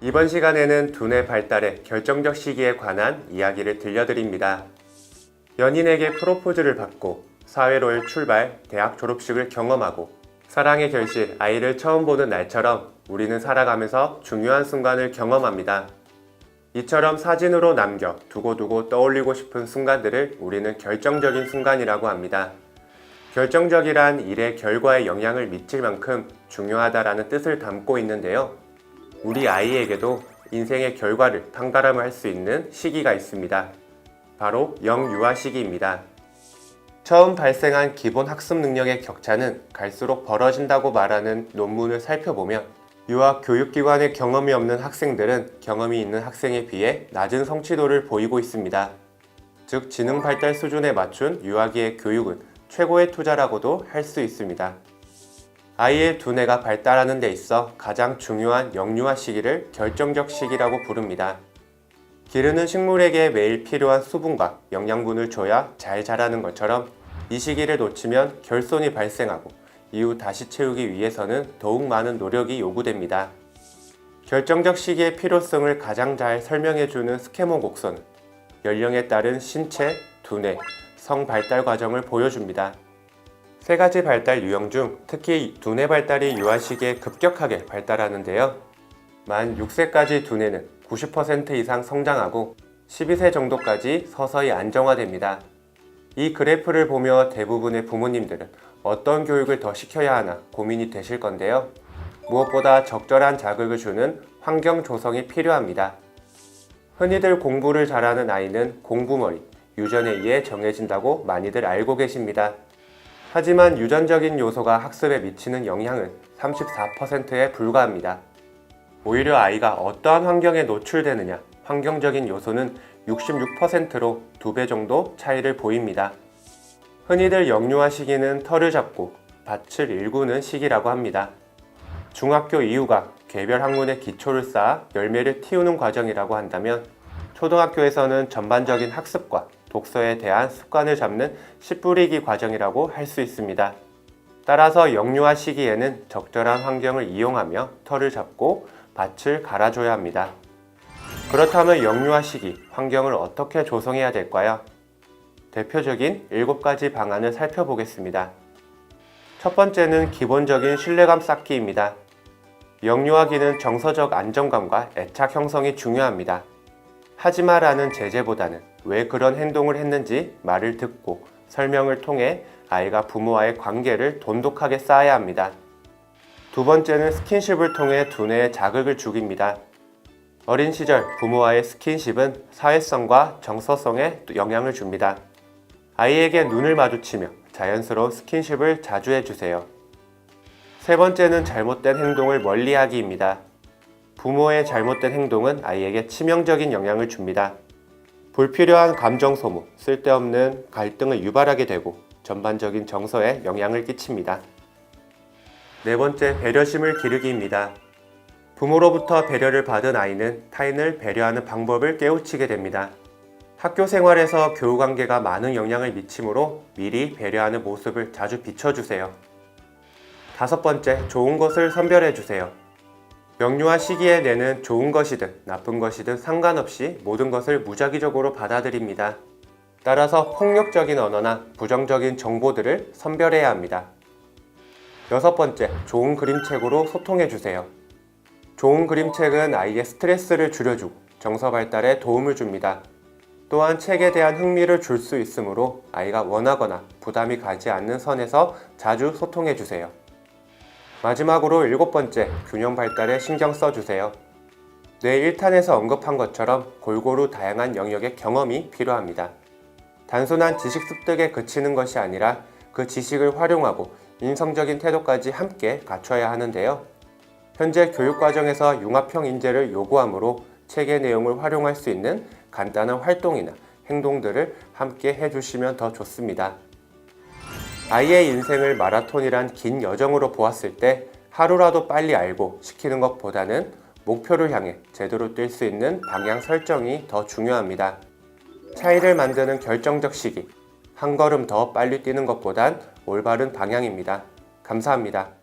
이번 시간에는 두뇌 발달의 결정적 시기에 관한 이야기를 들려드립니다. 연인에게 프로포즈를 받고 사회로의 출발, 대학 졸업식을 경험하고 사랑의 결실, 아이를 처음 보는 날처럼 우리는 살아가면서 중요한 순간을 경험합니다. 이처럼 사진으로 남겨 두고두고 떠올리고 싶은 순간들을 우리는 결정적인 순간이라고 합니다. 결정적이란 일의 결과에 영향을 미칠 만큼 중요하다라는 뜻을 담고 있는데요. 우리 아이에게도 인생의 결과를 판가름할 수 있는 시기가 있습니다. 바로 영유아 시기입니다. 처음 발생한 기본 학습 능력의 격차는 갈수록 벌어진다고 말하는 논문을 살펴보면 유아 교육기관의 경험이 없는 학생들은 경험이 있는 학생에 비해 낮은 성취도를 보이고 있습니다. 즉, 지능 발달 수준에 맞춘 유아기의 교육은 최고의 투자라고도 할 수 있습니다. 아이의 두뇌가 발달하는 데 있어 가장 중요한 영유아 시기를 결정적 시기라고 부릅니다. 기르는 식물에게 매일 필요한 수분과 영양분을 줘야 잘 자라는 것처럼 이 시기를 놓치면 결손이 발생하고 이후 다시 채우기 위해서는 더욱 많은 노력이 요구됩니다. 결정적 시기의 필요성을 가장 잘 설명해주는 스케모 곡선은 연령에 따른 신체, 두뇌, 성 발달 과정을 보여줍니다. 세 가지 발달 유형 중 특히 두뇌 발달이 유아 시기에 급격하게 발달하는데요. 만 6세까지 두뇌는 90% 이상 성장하고 12세 정도까지 서서히 안정화됩니다. 이 그래프를 보며 대부분의 부모님들은 어떤 교육을 더 시켜야 하나 고민이 되실 건데요. 무엇보다 적절한 자극을 주는 환경 조성이 필요합니다. 흔히들 공부를 잘하는 아이는 공부머리, 유전에 의해 정해진다고 많이들 알고 계십니다. 하지만 유전적인 요소가 학습에 미치는 영향은 34%에 불과합니다. 오히려 아이가 어떠한 환경에 노출되느냐, 환경적인 요소는 66%로 2배 정도 차이를 보입니다. 흔히들 영유아 시기는 털을 잡고 밭을 일구는 시기라고 합니다. 중학교 이후가 개별 학문의 기초를 쌓아 열매를 틔우는 과정이라고 한다면 초등학교에서는 전반적인 학습과 독서에 대한 습관을 잡는 씨 뿌리기 과정이라고 할 수 있습니다. 따라서 영유아 시기에는 적절한 환경을 이용하며 털을 잡고 밭을 갈아줘야 합니다. 그렇다면 영유아 시기, 환경을 어떻게 조성해야 될까요? 대표적인 7가지 방안을 살펴보겠습니다. 첫 번째는 기본적인 신뢰감 쌓기입니다. 영유아기는 정서적 안정감과 애착 형성이 중요합니다. 하지마라는 제재보다는 왜 그런 행동을 했는지 말을 듣고 설명을 통해 아이가 부모와의 관계를 돈독하게 쌓아야 합니다. 두 번째는 스킨십을 통해 두뇌에 자극을 주기입니다. 어린 시절 부모와의 스킨십은 사회성과 정서성에 영향을 줍니다. 아이에게 눈을 마주치며 자연스러운 스킨십을 자주 해주세요. 세 번째는 잘못된 행동을 멀리하기입니다. 부모의 잘못된 행동은 아이에게 치명적인 영향을 줍니다. 불필요한 감정 소모, 쓸데없는 갈등을 유발하게 되고 전반적인 정서에 영향을 끼칩니다. 네 번째, 배려심을 기르기입니다. 부모로부터 배려를 받은 아이는 타인을 배려하는 방법을 깨우치게 됩니다. 학교 생활에서 교우관계가 많은 영향을 미치므로 미리 배려하는 모습을 자주 비춰주세요. 다섯 번째, 좋은 것을 선별해주세요. 영유아 시기에 뇌는 좋은 것이든 나쁜 것이든 상관없이 모든 것을 무작위적으로 받아들입니다. 따라서 폭력적인 언어나 부정적인 정보들을 선별해야 합니다. 여섯 번째, 좋은 그림책으로 소통해주세요. 좋은 그림책은 아이의 스트레스를 줄여주고 정서 발달에 도움을 줍니다. 또한 책에 대한 흥미를 줄 수 있으므로 아이가 원하거나 부담이 가지 않는 선에서 자주 소통해주세요. 마지막으로 7번째, 균형 발달에 신경 써주세요. 뇌 1탄에서 언급한 것처럼 골고루 다양한 영역의 경험이 필요합니다. 단순한 지식 습득에 그치는 것이 아니라 그 지식을 활용하고 인성적인 태도까지 함께 갖춰야 하는데요. 현재 교육과정에서 융합형 인재를 요구하므로 책의 내용을 활용할 수 있는 간단한 활동이나 행동들을 함께 해주시면 더 좋습니다. 아이의 인생을 마라톤이란 긴 여정으로 보았을 때 하루라도 빨리 알고 시키는 것보다는 목표를 향해 제대로 뛸 수 있는 방향 설정이 더 중요합니다. 차이를 만드는 결정적 시기, 한 걸음 더 빨리 뛰는 것보단 올바른 방향입니다. 감사합니다.